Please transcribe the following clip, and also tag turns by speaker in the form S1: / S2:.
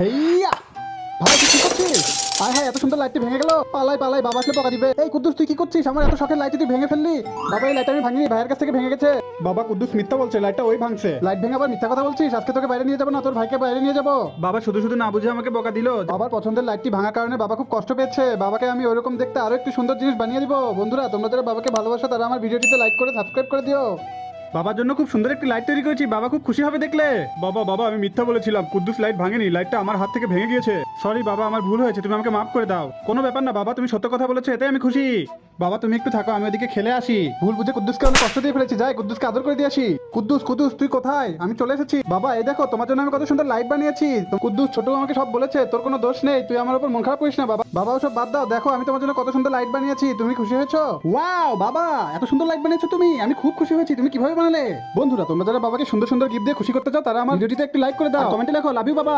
S1: হেইয়া ভাই তুই কি করছিস? হায় হায়, এত সুন্দর লাইটটি ভেঙে গেল। পালাই পালাই, বাবা আসলে বকা দিবে। এই কুদ্দুস, তুই কি করছিস? আমার এত শখের লাইটটি তুই ভেঙে ফেললি। বাবা, এই লাইটটা আমি ভাঙিনি, ভাইয়ের কাছ থেকে ভেঙে গেছে। বাবা, কুদ্দুস মিথ্যা বলছে, লাইটটা ওই ভাঙছে। লাইট ভেঙে আবার মিথ্যা কথা বলছিস? আজকে তোকে বাইরে নিয়ে যাবো না, তোর ভাইকে বাইরে নিয়ে যাবো। বাবা শুধু শুধু না বুঝে আমাকে বকা দিল। বাবার পছন্দের লাইটটি ভাঙার কারণে বাবা খুব কষ্ট পেয়েছে। বাবাকে আমি ওইরকম দেখতে আরো একটু সুন্দর জিনিস বানিয়ে দিব। বন্ধুরা, তোমরা যারা বাবাকে ভালোবাসো তারা আমার ভিডিওটিতে লাইক করে সাবস্ক্রাইব করে দিও। বাবার জন্য খুব সুন্দর একটি লাইট তৈরি করেছি, বাবা খুব খুশি হবে দেখলে। বাবা বাবা, আমি মিথ্যা বলেছিলাম, কুদ্দুস লাইট ভাঙেনি, লাইটটা আমার হাত থেকে ভেঙে গিয়েছে। সরি বাবা, আমার ভুল হয়েছে, তুমি আমাকে মাফ করে দাও। কোনো ব্যাপার না বাবা, তুমি সত্য কথা বলেছো, এতে আমি খুশি। বাবা তুমি একটু থাকো, আমি ওদিকে খেলে আসি। ভুল বুঝে কুদ্দুসকে অনেক কষ্ট দিয়ে ফেলেছি, যাই কুদ্দুসকে আদর করে দিয়ে আসি। কুদ্দুস কুদ্দুস, তুই কোথায়? আমি চলে এসেছি। বাবা এই দেখো, তোমার জন্য আমি কত সুন্দর লাইট বানিয়েছি। তো কুদ্দুস ছোট আমাকে সব বলেছে, তোর কোনো দোষ নেই, তুই আমার উপর মন খারাপ করিস না। বাবা বাবা ওসব বাদ দাও, দেখো আমি তোমার জন্য কত সুন্দর লাইট বানিয়েছি, তুমি খুশি হয়েছো? ওয়াও বাবা, এত সুন্দর লাইট বানিয়েছো তুমি, আমি খুব খুশি হয়েছি। তুমি কিভাবে বানালে? বন্ধুরা, তোমরা যারা বাবাকে সুন্দর সুন্দর গিফট দিয়ে খুশি করতে চাও তারা আমার ভিডিওটিতে একটু লাইক করে দাও, কমেন্টে লেখো লাভ ইউ বাবা।